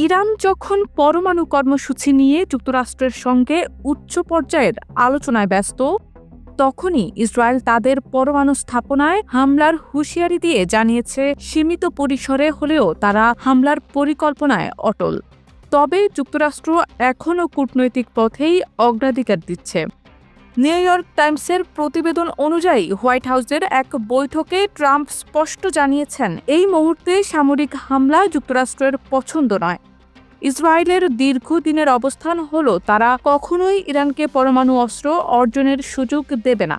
Iran যখন পরমাণু কর্মসূচি নিয়ে যুক্তরাষ্ট্রের সঙ্গে উচ্চ পর্যায়ের আলোচনায় ব্যস্ত, তখনই ইসরায়েল তাদের পরমাণু স্থাপনায় হামলার হুঁশিয়ারি দিয়ে জানিয়েছে সীমিত পরিসরে হলেও তারা হামলার পরিকল্পনায় অটল। তবে যুক্তরাষ্ট্র এখনও কূটনৈতিক পথেই অগ্রাধিকার দিচ্ছে। নিউ ইয়র্ক টাইমসের প্রতিবেদন অনুযায়ী হোয়াইট হাউসের এক বৈঠকে ট্রাম্প স্পষ্ট জানিয়েছেন, এই মুহূর্তে সামরিক হামলা যুক্তরাষ্ট্রের পছন্দ নয়। ইসরায়েলের দীর্ঘদিনের অবস্থান হলো তারা কখনোই ইরানকে পরমাণু অস্ত্র অর্জনের সুযোগ দেবে না।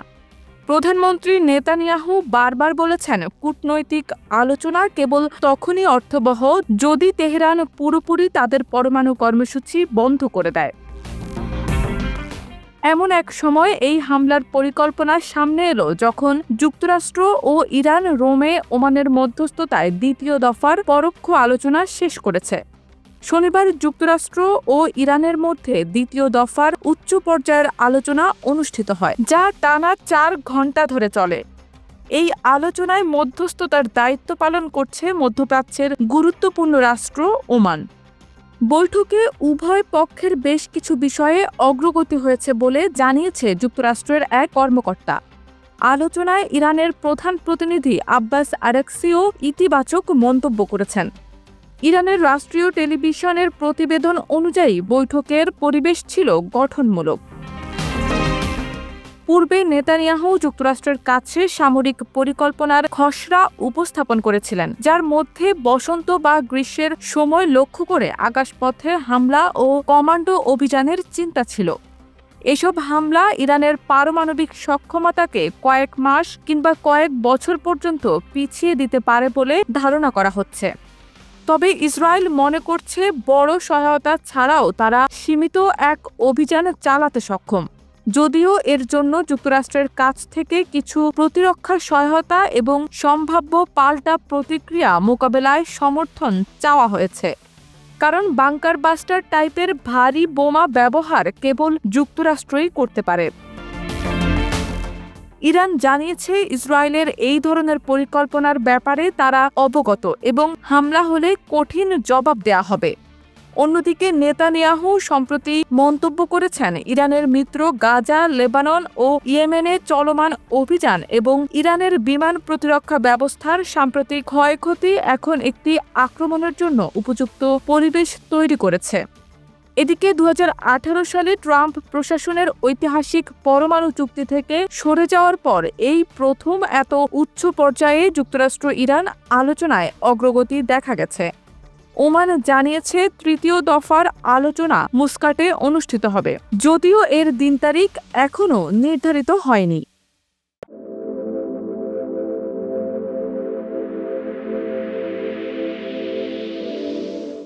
প্রধানমন্ত্রী নেতানিয়াহু বারবার বলেছেন, কূটনৈতিক আলোচনা কেবল তখনই অর্থবহ যদি তেহরান পুরোপুরি তাদের পরমাণু কর্মসূচি বন্ধ করে দেয়। এমন এক সময় এই হামলার পরিকল্পনা সামনে এলো যখন যুক্তরাষ্ট্র ও ইরান রোমে ওমানের মধ্যস্থতায় দ্বিতীয় দফার পরোক্ষ আলোচনা শেষ করেছে। শনিবার যুক্তরাষ্ট্র ও ইরানের মধ্যে দ্বিতীয় দফার উচ্চ পর্যায়ের আলোচনা অনুষ্ঠিত হয়, যা টানা 4 ঘণ্টা ধরে চলে। এই আলোচনায় মধ্যস্থতার দায়িত্ব পালন করছে মধ্যপ্রাচ্যের গুরুত্বপূর্ণ রাষ্ট্র ওমান। বৈঠকে উভয় পক্ষের বেশ কিছু বিষয়ে অগ্রগতি হয়েছে বলে জানিয়েছে যুক্তরাষ্ট্রের এক কর্মকর্তা। আলোচনায় ইরানের প্রধান প্রতিনিধি আব্বাস আরাকচিও ইতিবাচক মন্তব্য করেছেন। ইরানের রাষ্ট্রীয় টেলিভিশনের প্রতিবেদন অনুযায়ী বৈঠকের পরিবেশ ছিল গঠনমূলক। পূর্বে নেতানিয়াহু যুক্তরাষ্ট্রের কাছে সামরিক পরিকল্পনার খসড়া উপস্থাপন করেছিলেন, যার মধ্যে বসন্ত বা গ্রীষ্মের সময় লক্ষ্য করে আকাশপথে হামলা ও কমান্ডো অভিযানের চিন্তা ছিল। এসব হামলা ইরানের পারমাণবিক সক্ষমতাকে কয়েক মাস কিংবা কয়েক বছর পর্যন্ত পিছিয়ে দিতে পারে বলে ধারণা করা হচ্ছে। তবে ইসরায়েল মনে করছে বড় সহায়তা ছাড়াও তারা সীমিত এক অভিযান চালাতে সক্ষম, যদিও এর জন্য যুক্তরাষ্ট্রের কাছ থেকে কিছু প্রতিরক্ষা সহায়তা এবং সম্ভাব্য পাল্টা প্রতিক্রিয়া মোকাবেলায় সমর্থন চাওয়া হয়েছে। কারণ বাংকার বাস্টার টাইপের ভারী বোমা ব্যবহার কেবল যুক্তরাষ্ট্রই করতে পারে। ইরান জানিয়েছে ইসরায়েলের এই ধরনের পরিকল্পনার ব্যাপারে তারা অবগত এবং হামলা হলে কঠিন জবাব দেয়া হবে। অন্যদিকে নেতানিয়াহু সম্প্রতি মন্তব্য করেছেন, ইরানের মিত্র গাজা, লেবানন ও ইয়েমেনে চলমান অভিযান এবং ইরানের বিমান প্রতিরক্ষা ব্যবস্থার সাম্প্রতিক ক্ষয়ক্ষতি এখন একটি আক্রমণের জন্য উপযুক্ত পরিবেশ তৈরি করেছে। এদিকে 2018 সালে ট্রাম্প প্রশাসনের ঐতিহাসিক পরমাণু চুক্তি থেকে সরে যাওয়ার পর এই প্রথম এত উচ্চ পর্যায়ে যুক্তরাষ্ট্র ইরান আলোচনায় অগ্রগতি দেখা গেছে। ওমান জানিয়েছে তৃতীয় দফার আলোচনা মুস্কাটে অনুষ্ঠিত হবে, যদিও এর দিন তারিখ এখনও নির্ধারিত হয়নি।